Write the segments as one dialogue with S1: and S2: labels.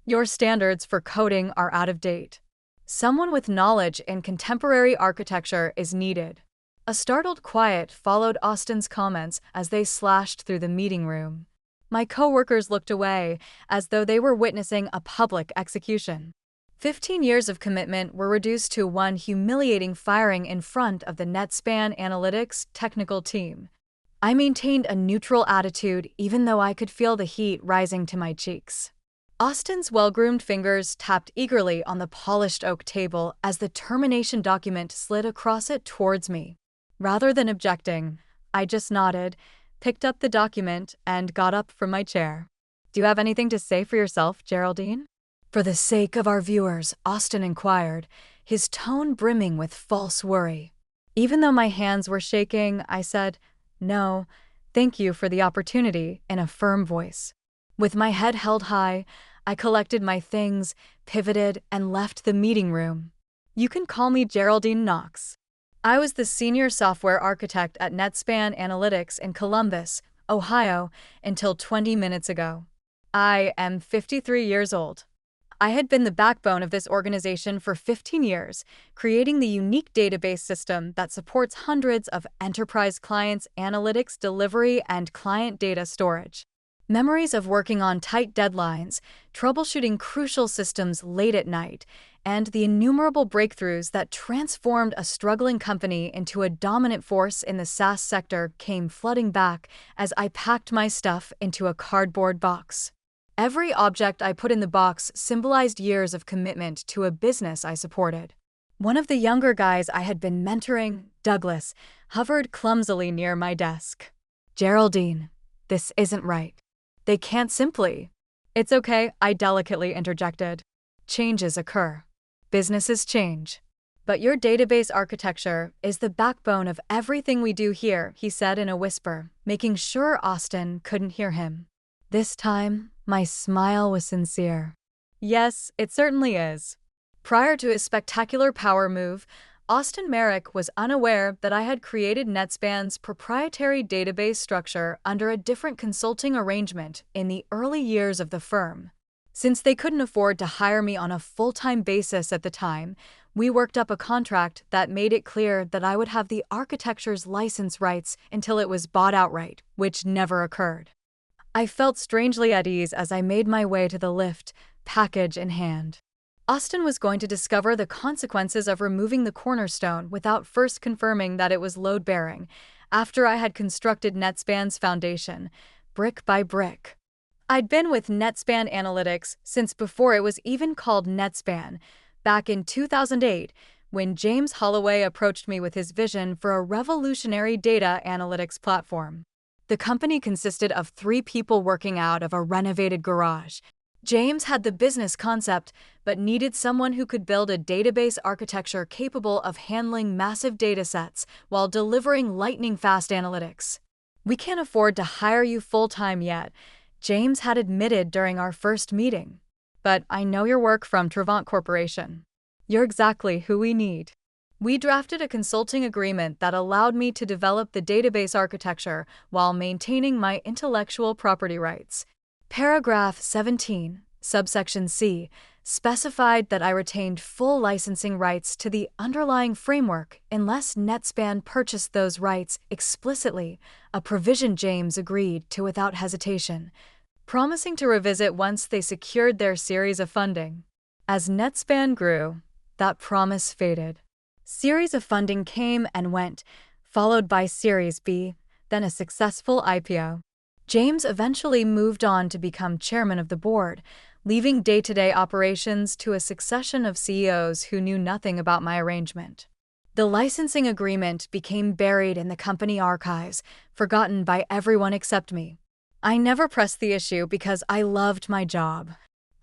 S1: Your standards for coding are out of date. Someone with knowledge in contemporary architecture is needed. A startled quiet followed Austin's comments as they slashed through the meeting room. My coworkers looked away, as though they were witnessing a public execution. 15 years of commitment were reduced to one humiliating firing in front of the NetSpan Analytics technical team. I maintained a neutral attitude even though I could feel the heat rising to my cheeks. Austin's well-groomed fingers tapped eagerly on the polished oak table as the termination document slid across it towards me. Rather than objecting, I just nodded, picked up the document, and got up from my chair. "Do you have anything to say for yourself, Geraldine?" For the sake of our viewers, Austin inquired, his tone brimming with false worry. Even though my hands were shaking, I said, "No, thank you for the opportunity," in a firm voice. With my head held high, I collected my things, pivoted, and left the meeting room. You can call me Geraldine Knox. I was the senior software architect at NetSpan Analytics in Columbus, Ohio, until 20 minutes ago. I am 53 years old. I had been the backbone of this organization for 15 years, creating the unique database system that supports hundreds of enterprise clients' analytics delivery and client data storage. Memories of working on tight deadlines, troubleshooting crucial systems late at night, and the innumerable breakthroughs that transformed a struggling company into a dominant force in the SaaS sector came flooding back as I packed my stuff into a cardboard box. Every object I put in the box symbolized years of commitment to a business I supported. One of the younger guys I had been mentoring, Douglas, hovered clumsily near my desk. "Geraldine, this isn't right. They can't simply—" "It's okay," I delicately interjected. "Changes occur. Businesses change. But your database architecture is the backbone of everything we do here," he said in a whisper, making sure Austin couldn't hear him. This time, my smile was sincere. "Yes, it certainly is." Prior to his spectacular power move, Austin Merrick was unaware that I had created NetSpan's proprietary database structure under a different consulting arrangement in the early years of the firm. Since they couldn't afford to hire me on a full-time basis at the time, we worked up a contract that made it clear that I would have the architecture's license rights until it was bought outright, which never occurred. I felt strangely at ease as I made my way to the lift, package in hand. Austin was going to discover the consequences of removing the cornerstone without first confirming that it was load-bearing, after I had constructed NetSpan's foundation, brick by brick. I'd been with NetSpan Analytics since before it was even called NetSpan, back in 2008, when James Holloway approached me with his vision for a revolutionary data analytics platform. The company consisted of 3 people working out of a renovated garage. James had the business concept, but needed someone who could build a database architecture capable of handling massive datasets while delivering lightning-fast analytics. "We can't afford to hire you full-time yet," James had admitted during our first meeting. "But I know your work from Trevant Corporation. You're exactly who we need." We drafted a consulting agreement that allowed me to develop the database architecture while maintaining my intellectual property rights. Paragraph 17, subsection C, specified that I retained full licensing rights to the underlying framework unless NetSpan purchased those rights explicitly, a provision James agreed to without hesitation, promising to revisit once they secured their series of funding. As NetSpan grew, that promise faded. Series of funding came and went, followed by Series B, then a successful IPO. James eventually moved on to become chairman of the board, leaving day-to-day operations to a succession of CEOs who knew nothing about my arrangement. The licensing agreement became buried in the company archives, forgotten by everyone except me. I never pressed the issue because I loved my job.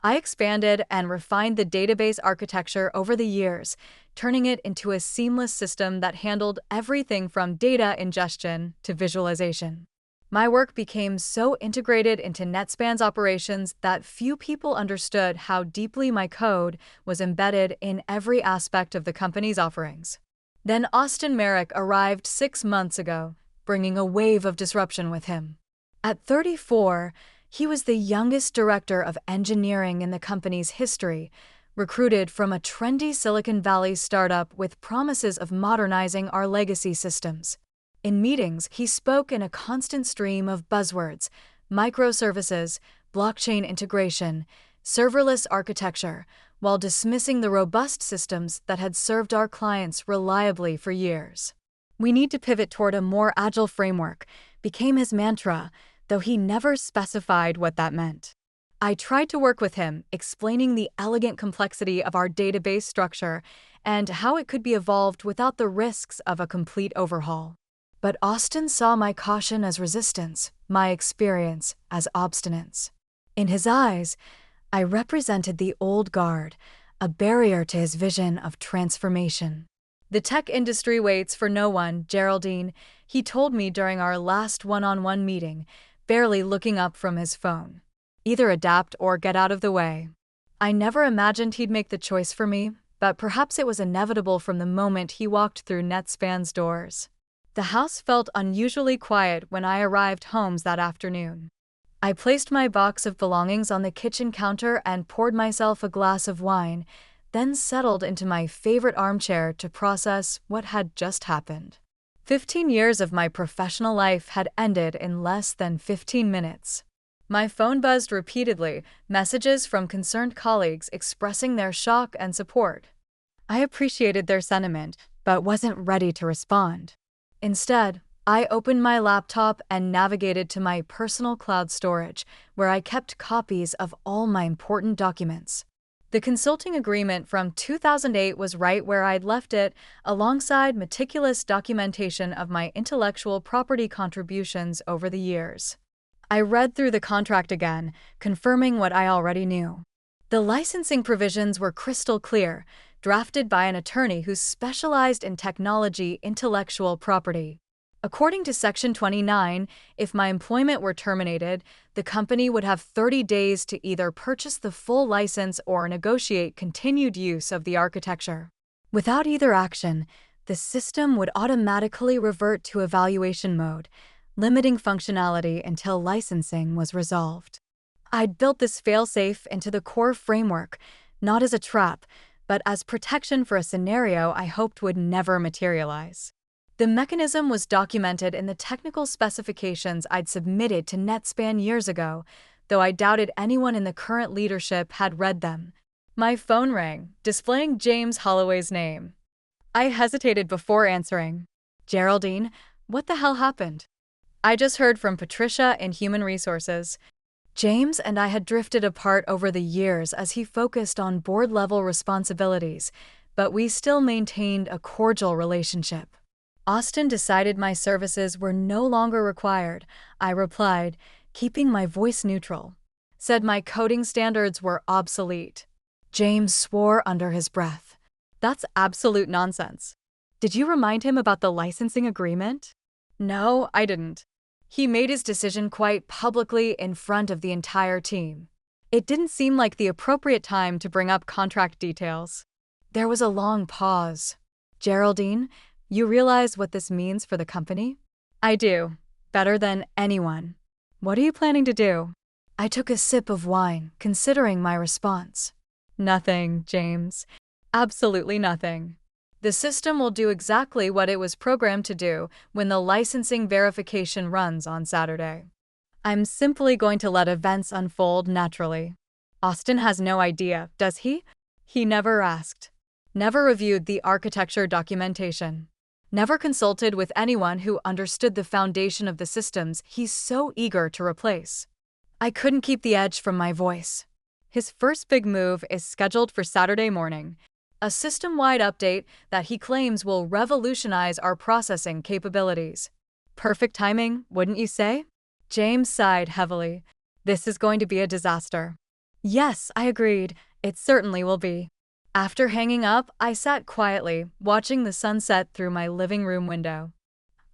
S1: I expanded and refined the database architecture over the years, turning it into a seamless system that handled everything from data ingestion to visualization. My work became so integrated into NetSpan's operations that few people understood how deeply my code was embedded in every aspect of the company's offerings. Then Austin Merrick arrived 6 months ago, bringing a wave of disruption with him. At 34, He was the youngest director of engineering in the company's history, recruited from a trendy Silicon Valley startup with promises of modernizing our legacy systems. In meetings, he spoke in a constant stream of buzzwords: microservices, blockchain integration, serverless architecture, while dismissing the robust systems that had served our clients reliably for years. "We need to pivot toward a more agile framework," became his mantra, though he never specified what that meant. I tried to work with him, explaining the elegant complexity of our database structure and how it could be evolved without the risks of a complete overhaul. But Austin saw my caution as resistance, my experience as obstinance. In his eyes, I represented the old guard, a barrier to his vision of transformation. "The tech industry waits for no one, Geraldine," he told me during our last one-on-one meeting, barely looking up from his phone. "Either adapt or get out of the way." I never imagined he'd make the choice for me, but perhaps it was inevitable from the moment he walked through Netspan's doors. The house felt unusually quiet when I arrived home that afternoon. I placed my box of belongings on the kitchen counter and poured myself a glass of wine, then settled into my favorite armchair to process what had just happened. 15 years of my professional life had ended in less than 15 minutes. My phone buzzed repeatedly, messages from concerned colleagues expressing their shock and support. I appreciated their sentiment, but wasn't ready to respond. Instead, I opened my laptop and navigated to my personal cloud storage, where I kept copies of all my important documents. The consulting agreement from 2008 was right where I'd left it, alongside meticulous documentation of my intellectual property contributions over the years. I read through the contract again, confirming what I already knew. The licensing provisions were crystal clear, drafted by an attorney who specialized in technology intellectual property. According to Section 29, if my employment were terminated, the company would have 30 days to either purchase the full license or negotiate continued use of the architecture. Without either action, the system would automatically revert to evaluation mode, limiting functionality until licensing was resolved. I'd built this failsafe into the core framework, not as a trap, but as protection for a scenario I hoped would never materialize. The mechanism was documented in the technical specifications I'd submitted to Netspan years ago, though I doubted anyone in the current leadership had read them. My phone rang, displaying James Holloway's name. I hesitated before answering. "Geraldine, what the hell happened?" "I just heard from Patricia in Human Resources." James and I had drifted apart over the years as he focused on board-level responsibilities, but we still maintained a cordial relationship. "Austin decided my services were no longer required," I replied, keeping my voice neutral. "Said my coding standards were obsolete." James swore under his breath. "That's absolute nonsense." "Did you remind him about the licensing agreement?" "No, I didn't. He made his decision quite publicly in front of the entire team. It didn't seem like the appropriate time to bring up contract details." There was a long pause. "Geraldine, you realize what this means for the company?" "I do. Better than anyone." "What are you planning to do?" I took a sip of wine, considering my response. "Nothing, James. Absolutely nothing. The system will do exactly what it was programmed to do when the licensing verification runs on Saturday. I'm simply going to let events unfold naturally." "Austin has no idea, does he?" "He never asked. Never reviewed the architecture documentation. Never consulted with anyone who understood the foundation of the systems he's so eager to replace." I couldn't keep the edge from my voice. "His first big move is scheduled for Saturday morning. A system-wide update that he claims will revolutionize our processing capabilities." "Perfect timing, wouldn't you say?" James sighed heavily. "This is going to be a disaster." "Yes," I agreed. "It certainly will be." After hanging up, I sat quietly, watching the sunset through my living room window.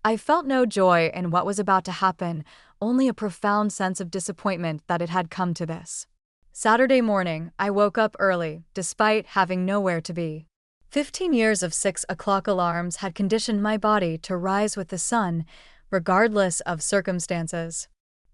S1: I felt no joy in what was about to happen, only a profound sense of disappointment that it had come to this. Saturday morning, I woke up early, despite having nowhere to be. 15 years of 6 o'clock alarms had conditioned my body to rise with the sun, regardless of circumstances.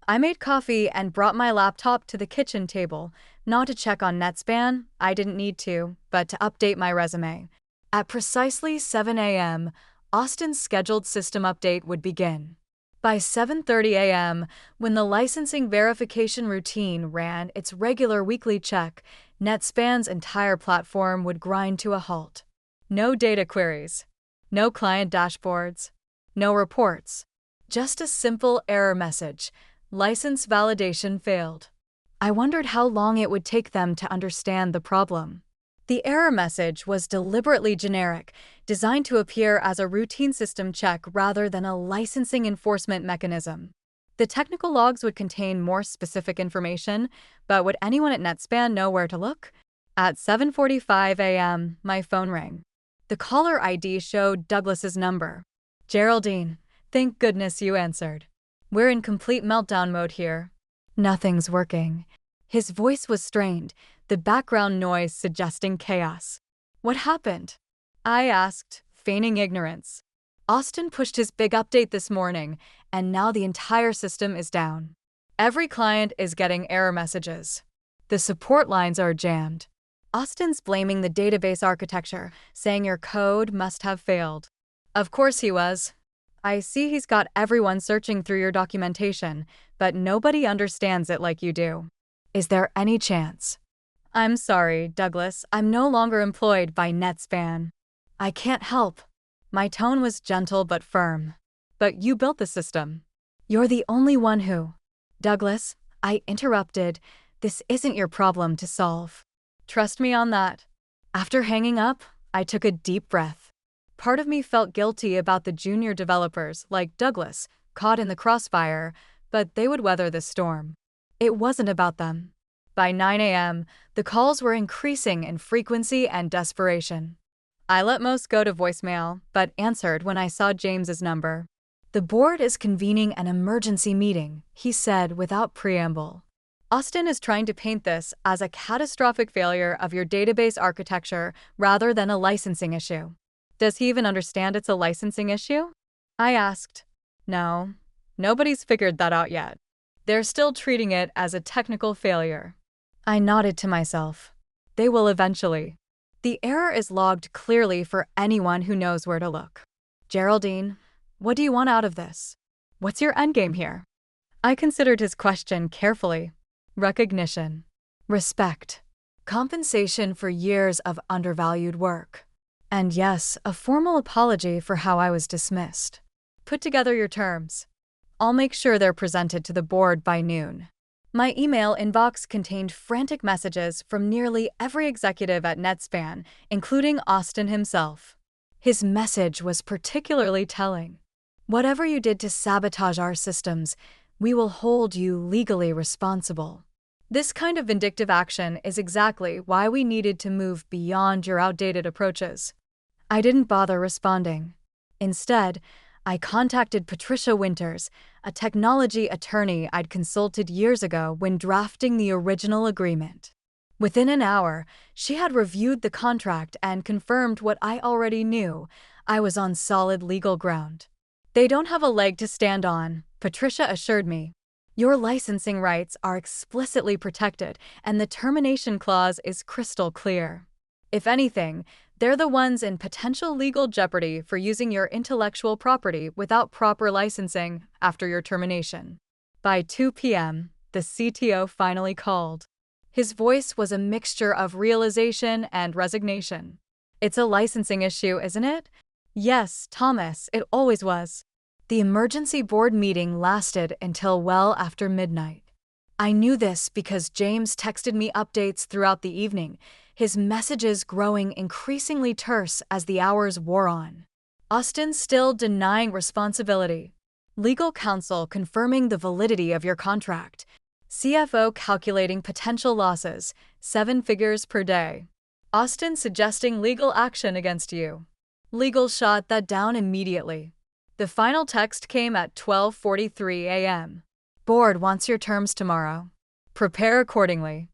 S1: I made coffee and brought my laptop to the kitchen table, not to check on NetSpan, I didn't need to, but to update my resume. At precisely 7 a.m., Austin's scheduled system update would begin. By 7:30 a.m., when the licensing verification routine ran its regular weekly check, NetSpan's entire platform would grind to a halt. No data queries, no client dashboards, no reports. Just a simple error message: license validation failed. I wondered how long it would take them to understand the problem. The error message was deliberately generic, designed to appear as a routine system check rather than a licensing enforcement mechanism. The technical logs would contain more specific information, but would anyone at NetSpan know where to look? At 7:45 a.m., my phone rang. The caller ID showed Douglas's number. "Geraldine, thank goodness you answered. We're in complete meltdown mode here. Nothing's working." His voice was strained, the background noise suggesting chaos. "What happened?" I asked, feigning ignorance. "Austin pushed his big update this morning, and now the entire system is down. Every client is getting error messages. The support lines are jammed. Austin's blaming the database architecture, saying your code must have failed." Of course he was. I see he's got everyone searching through your documentation, but nobody understands it like you do. Is there any chance? I'm sorry, Douglas, I'm no longer employed by NetSpan. I can't help. My tone was gentle but firm. But you built the system. You're the only one who. Douglas, I interrupted, this isn't your problem to solve. Trust me on that. After hanging up, I took a deep breath. Part of me felt guilty about the junior developers, like Douglas, caught in the crossfire, but they would weather the storm. It wasn't about them. By 9 a.m., the calls were increasing in frequency and desperation. I let most go to voicemail, but answered when I saw James's number. "The board is convening an emergency meeting," he said without preamble. "Austin is trying to paint this as a catastrophic failure of your database architecture rather than a licensing issue." "Does he even understand it's a licensing issue?" I asked. "No, nobody's figured that out yet. They're still treating it as a technical failure." I nodded to myself. They will eventually. The error is logged clearly for anyone who knows where to look. "Geraldine, what do you want out of this? What's your endgame here?" I considered his question carefully. Recognition. Respect. Compensation for years of undervalued work. And yes, a formal apology for how I was dismissed. "Put together your terms. I'll make sure they're presented to the board by noon." My email inbox contained frantic messages from nearly every executive at NetSpan, including Austin himself. His message was particularly telling. "Whatever you did to sabotage our systems, we will hold you legally responsible." This kind of vindictive action is exactly why we needed to move beyond your outdated approaches. I didn't bother responding. Instead, I contacted Patricia Winters, a technology attorney I'd consulted years ago when drafting the original agreement. Within an hour, she had reviewed the contract and confirmed what I already knew: I was on solid legal ground. "They don't have a leg to stand on," Patricia assured me. "Your licensing rights are explicitly protected, and the termination clause is crystal clear. If anything, they're the ones in potential legal jeopardy for using your intellectual property without proper licensing after your termination." By 2 p.m., the CTO finally called. His voice was a mixture of realization and resignation. "It's a licensing issue, isn't it?" "Yes, Thomas, it always was." The emergency board meeting lasted until well after midnight. I knew this because James texted me updates throughout the evening, his messages growing increasingly terse as the hours wore on. Austin still denying responsibility. Legal counsel confirming the validity of your contract. CFO calculating potential losses, 7 figures per day. Austin suggesting legal action against you. Legal shot that down immediately. The final text came at 12:43 a.m. "Board wants your terms tomorrow. Prepare accordingly."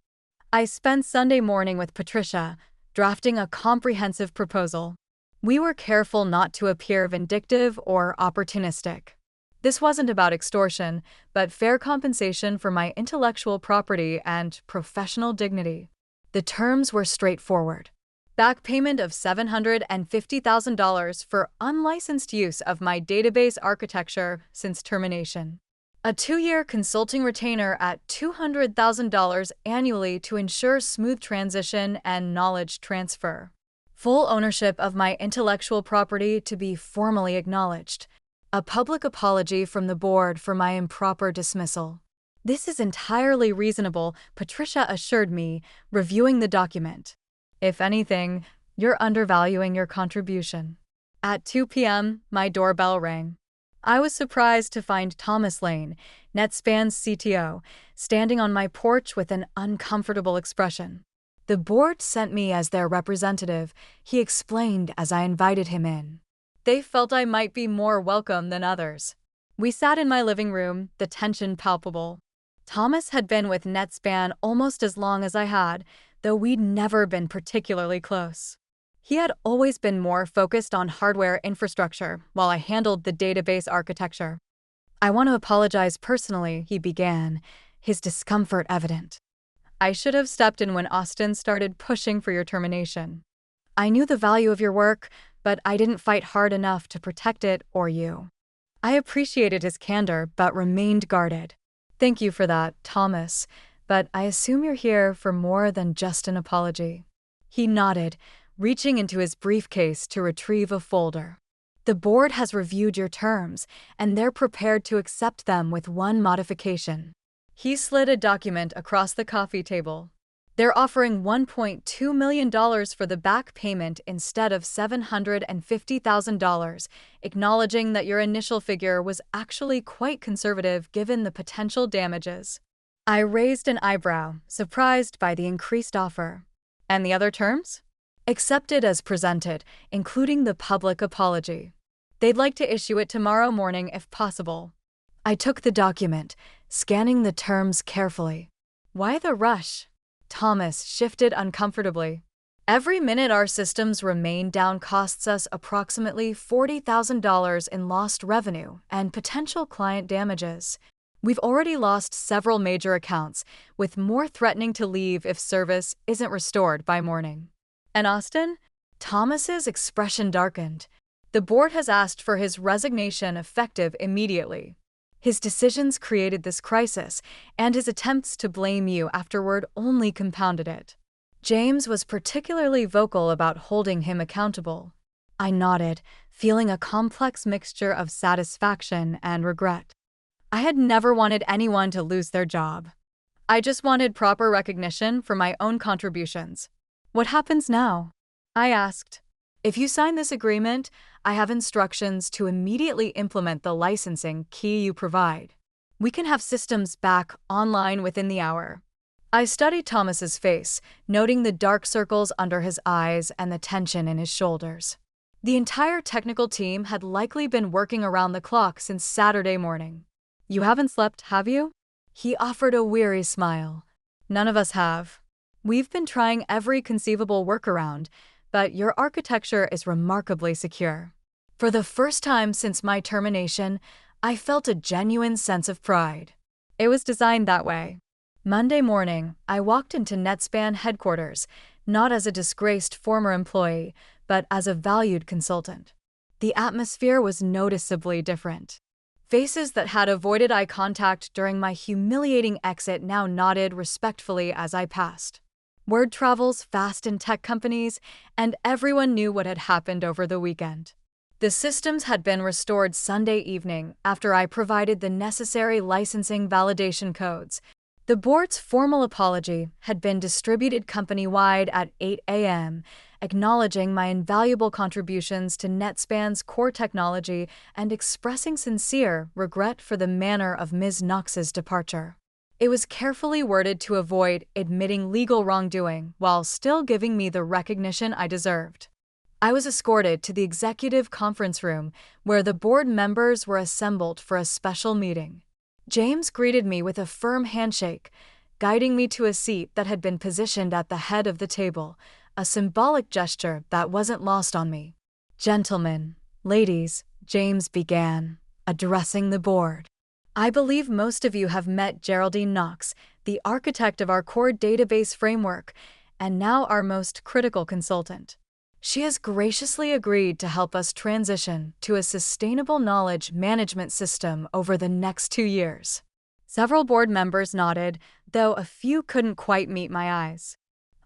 S1: I spent Sunday morning with Patricia, drafting a comprehensive proposal. We were careful not to appear vindictive or opportunistic. This wasn't about extortion, but fair compensation for my intellectual property and professional dignity. The terms were straightforward. Back payment of $750,000 for unlicensed use of my database architecture since termination. A 2-year consulting retainer at $200,000 annually to ensure smooth transition and knowledge transfer. Full ownership of my intellectual property to be formally acknowledged. A public apology from the board for my improper dismissal. This is entirely reasonable, Patricia assured me, reviewing the document. If anything, you're undervaluing your contribution. At 2 p.m., my doorbell rang. I was surprised to find Thomas Lane, Netspan's CTO, standing on my porch with an uncomfortable expression. The board sent me as their representative, he explained as I invited him in. They felt I might be more welcome than others. We sat in my living room, the tension palpable. Thomas had been with Netspan almost as long as I had, though we'd never been particularly close. He had always been more focused on hardware infrastructure, while I handled the database architecture. I want to apologize personally, he began, his discomfort evident. I should have stepped in when Austin started pushing for your termination. I knew the value of your work, but I didn't fight hard enough to protect it or you. I appreciated his candor, but remained guarded. Thank you for that, Thomas, but I assume you're here for more than just an apology. He nodded, reaching into his briefcase to retrieve a folder. The board has reviewed your terms, and they're prepared to accept them with one modification. He slid a document across the coffee table. They're offering $1.2 million for the back payment instead of $750,000, acknowledging that your initial figure was actually quite conservative given the potential damages. I raised an eyebrow, surprised by the increased offer. And the other terms? Accepted as presented, including the public apology. They'd like to issue it tomorrow morning if possible. I took the document, scanning the terms carefully. Why the rush? Thomas shifted uncomfortably. Every minute our systems remain down costs us approximately $40,000 in lost revenue and potential client damages. We've already lost several major accounts, with more threatening to leave if service isn't restored by morning. And Austin? Thomas's expression darkened. The board has asked for his resignation effective immediately. His decisions created this crisis, and his attempts to blame you afterward only compounded it. James was particularly vocal about holding him accountable. I nodded, feeling a complex mixture of satisfaction and regret. I had never wanted anyone to lose their job. I just wanted proper recognition for my own contributions. What happens now? I asked. If you sign this agreement, I have instructions to immediately implement the licensing key you provide. We can have systems back online within the hour. I studied Thomas's face, noting the dark circles under his eyes and the tension in his shoulders. The entire technical team had likely been working around the clock since Saturday morning. You haven't slept, have you? He offered a weary smile. None of us have. We've been trying every conceivable workaround, but your architecture is remarkably secure. For the first time since my termination, I felt a genuine sense of pride. It was designed that way. Monday morning, I walked into Netspan headquarters, not as a disgraced former employee, but as a valued consultant. The atmosphere was noticeably different. Faces that had avoided eye contact during my humiliating exit now nodded respectfully as I passed. Word travels fast in tech companies, and everyone knew what had happened over the weekend. The systems had been restored Sunday evening after I provided the necessary licensing validation codes. The board's formal apology had been distributed company-wide at 8 a.m., acknowledging my invaluable contributions to Netspan's core technology and expressing sincere regret for the manner of Ms. Knox's departure. It was carefully worded to avoid admitting legal wrongdoing while still giving me the recognition I deserved. I was escorted to the executive conference room where the board members were assembled for a special meeting. James greeted me with a firm handshake, guiding me to a seat that had been positioned at the head of the table, a symbolic gesture that wasn't lost on me. Gentlemen, ladies, James began. addressing the board. I believe most of you have met Geraldine Knox, the architect of our core database framework, and now our most critical consultant. She has graciously agreed to help us transition to a sustainable knowledge management system over the next 2 years. Several board members nodded, though a few couldn't quite meet my eyes.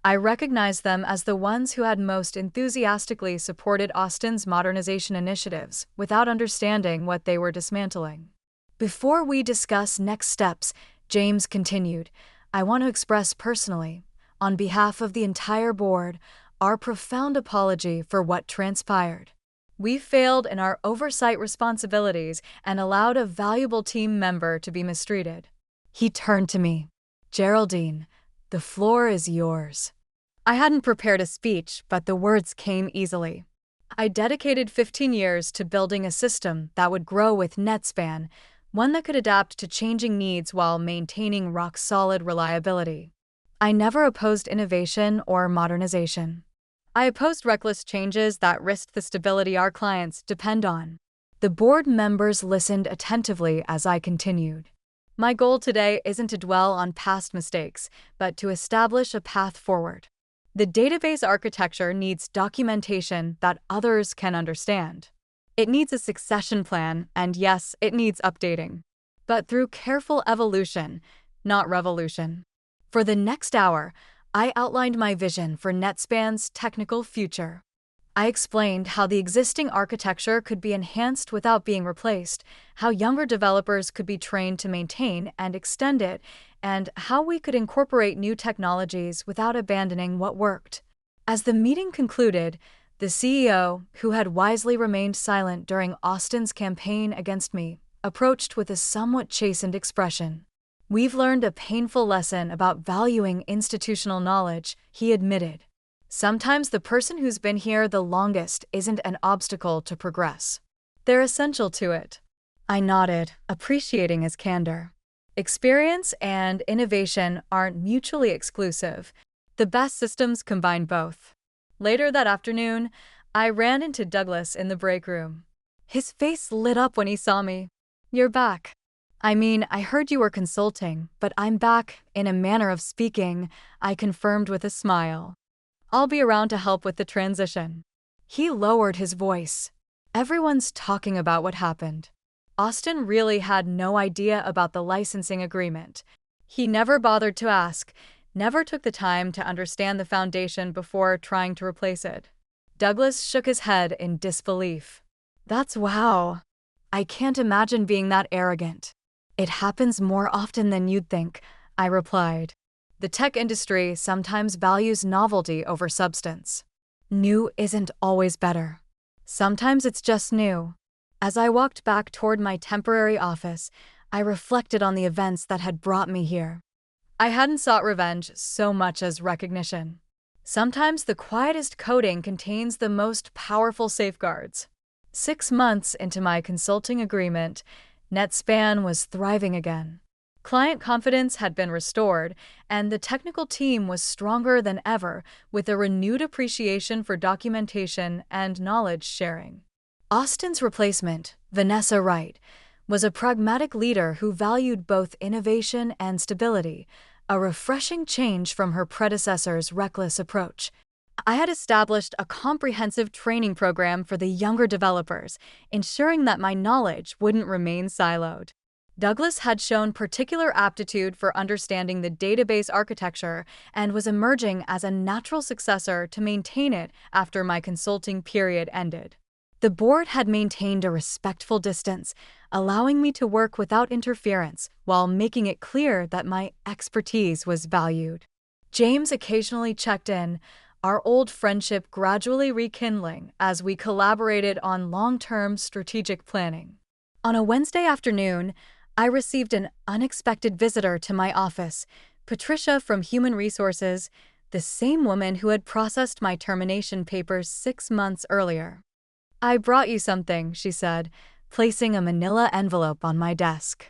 S1: I recognized them as the ones who had most enthusiastically supported Austin's modernization initiatives without understanding what they were dismantling. Before we discuss next steps, James continued, I want to express personally, on behalf of the entire board, our profound apology for what transpired. We failed in our oversight responsibilities and allowed a valuable team member to be mistreated. He turned to me. Geraldine, the floor is yours. I hadn't prepared a speech, but the words came easily. I dedicated 15 years to building a system that would grow with NetSpan, one that could adapt to changing needs while maintaining rock-solid reliability. I never opposed innovation or modernization. I opposed reckless changes that risked the stability our clients depend on. The board members listened attentively as I continued. My goal today isn't to dwell on past mistakes, but to establish a path forward. The database architecture needs documentation that others can understand. It needs a succession plan, and yes, it needs updating. But through careful evolution, not revolution. For the next hour, I outlined my vision for NetSpan's technical future. I explained how the existing architecture could be enhanced without being replaced, how younger developers could be trained to maintain and extend it, and how we could incorporate new technologies without abandoning what worked. As the meeting concluded, the CEO, who had wisely remained silent during Austin's campaign against me, approached with a somewhat chastened expression. We've learned a painful lesson about valuing institutional knowledge, he admitted. Sometimes the person who's been here the longest isn't an obstacle to progress. They're essential to it. I nodded, appreciating his candor. Experience and innovation aren't mutually exclusive. The best systems combine both. Later that afternoon, I ran into Douglas in the break room. His face lit up when he saw me. You're back. I heard you were consulting, but I'm back, in a manner of speaking, I confirmed with a smile. I'll be around to help with the transition. He lowered his voice. Everyone's talking about what happened. Austin really had no idea about the licensing agreement. He never bothered to ask, never took the time to understand the foundation before trying to replace it. Douglas shook his head in disbelief. That's wow. I can't imagine being that arrogant. It happens more often than you'd think, I replied. The tech industry sometimes values novelty over substance. New isn't always better. Sometimes it's just new. As I walked back toward my temporary office, I reflected on the events that had brought me here. I hadn't sought revenge so much as recognition. Sometimes the quietest coding contains the most powerful safeguards. 6 months into my consulting agreement, NetSpan was thriving again. Client confidence had been restored, and the technical team was stronger than ever, with a renewed appreciation for documentation and knowledge sharing. Austin's replacement, Vanessa Wright, was a pragmatic leader who valued both innovation and stability, a refreshing change from her predecessor's reckless approach. I had established a comprehensive training program for the younger developers, ensuring that my knowledge wouldn't remain siloed. Douglas had shown particular aptitude for understanding the database architecture and was emerging as a natural successor to maintain it after my consulting period ended. The board had maintained a respectful distance, allowing me to work without interference while making it clear that my expertise was valued. James occasionally checked in, our old friendship gradually rekindling as we collaborated on long-term strategic planning. On a Wednesday afternoon, I received an unexpected visitor to my office, Patricia from Human Resources, the same woman who had processed my termination papers 6 months earlier. I brought you something, she said, placing a manila envelope on my desk.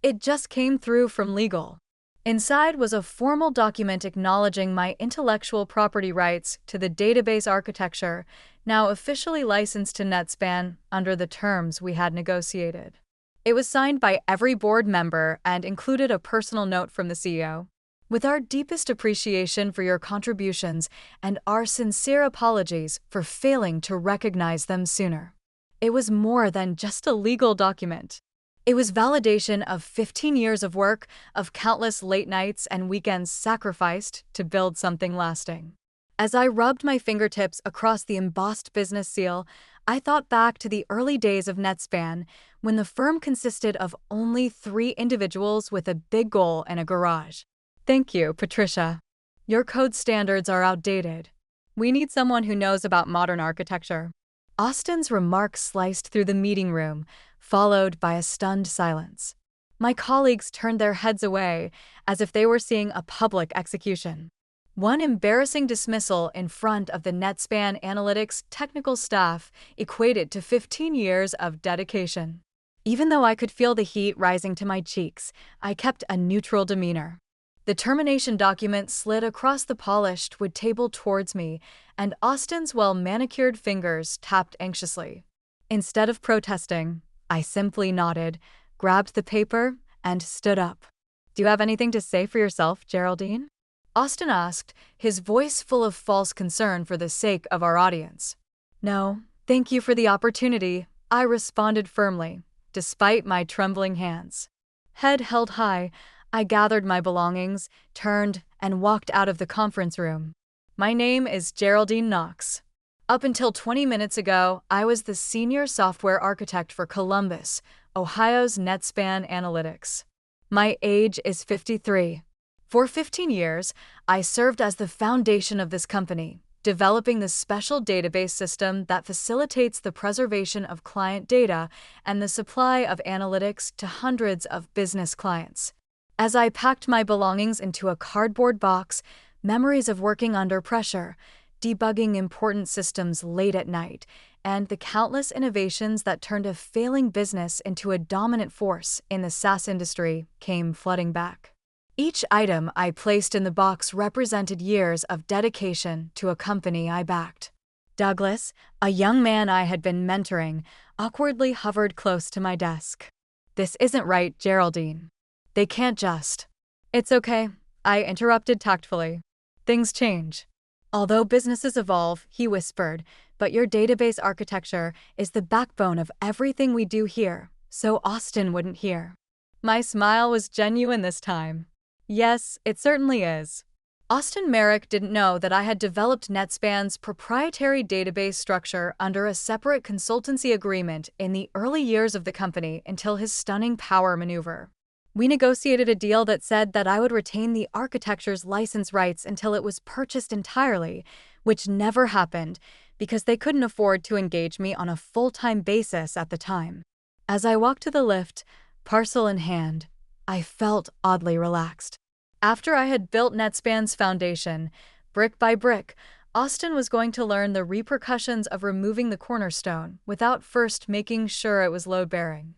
S1: It just came through from legal. Inside was a formal document acknowledging my intellectual property rights to the database architecture, now officially licensed to NetSpan under the terms we had negotiated. It was signed by every board member and included a personal note from the CEO. With our deepest appreciation for your contributions and our sincere apologies for failing to recognize them sooner. It was more than just a legal document. It was validation of 15 years of work, of countless late nights and weekends sacrificed to build something lasting. As I rubbed my fingertips across the embossed business seal, I thought back to the early days of NetSpan, when the firm consisted of only 3 individuals with a big goal and a garage. Thank you, Patricia. Your code standards are outdated. We need someone who knows about modern architecture. Austin's remarks sliced through the meeting room, followed by a stunned silence. My colleagues turned their heads away, as if they were seeing a public execution. One embarrassing dismissal in front of the NetSpan Analytics technical staff equated to 15 years of dedication. Even though I could feel the heat rising to my cheeks, I kept a neutral demeanor. The termination document slid across the polished wood table towards me, and Austin's well-manicured fingers tapped anxiously. Instead of protesting, I simply nodded, grabbed the paper, and stood up. Do you have anything to say for yourself, Geraldine? Austin asked, his voice full of false concern for the sake of our audience. No, thank you for the opportunity, I responded firmly, despite my trembling hands. Head held high, I gathered my belongings, turned, and walked out of the conference room. My name is Geraldine Knox. Up until 20 minutes ago, I was the senior software architect for Columbus, Ohio's NetSpan Analytics. My age is 53. For 15 years, I served as the foundation of this company, developing the special database system that facilitates the preservation of client data and the supply of analytics to hundreds of business clients. As I packed my belongings into a cardboard box, memories of working under pressure, debugging important systems late at night, and the countless innovations that turned a failing business into a dominant force in the SaaS industry came flooding back. Each item I placed in the box represented years of dedication to a company I backed. Douglas, a young man I had been mentoring, awkwardly hovered close to my desk. This isn't right, Geraldine. They can't just. It's okay, I interrupted tactfully. Things change. Although businesses evolve, he whispered, but your database architecture is the backbone of everything we do here, so Austin wouldn't hear. My smile was genuine this time. Yes, it certainly is. Austin Merrick didn't know that I had developed NetSpan's proprietary database structure under a separate consultancy agreement in the early years of the company until his stunning power maneuver. We negotiated a deal that said that I would retain the architecture's license rights until it was purchased entirely, which never happened because they couldn't afford to engage me on a full-time basis at the time. As I walked to the lift, parcel in hand, I felt oddly relaxed. After I had built NetSpan's foundation, brick by brick, Austin was going to learn the repercussions of removing the cornerstone without first making sure it was load-bearing.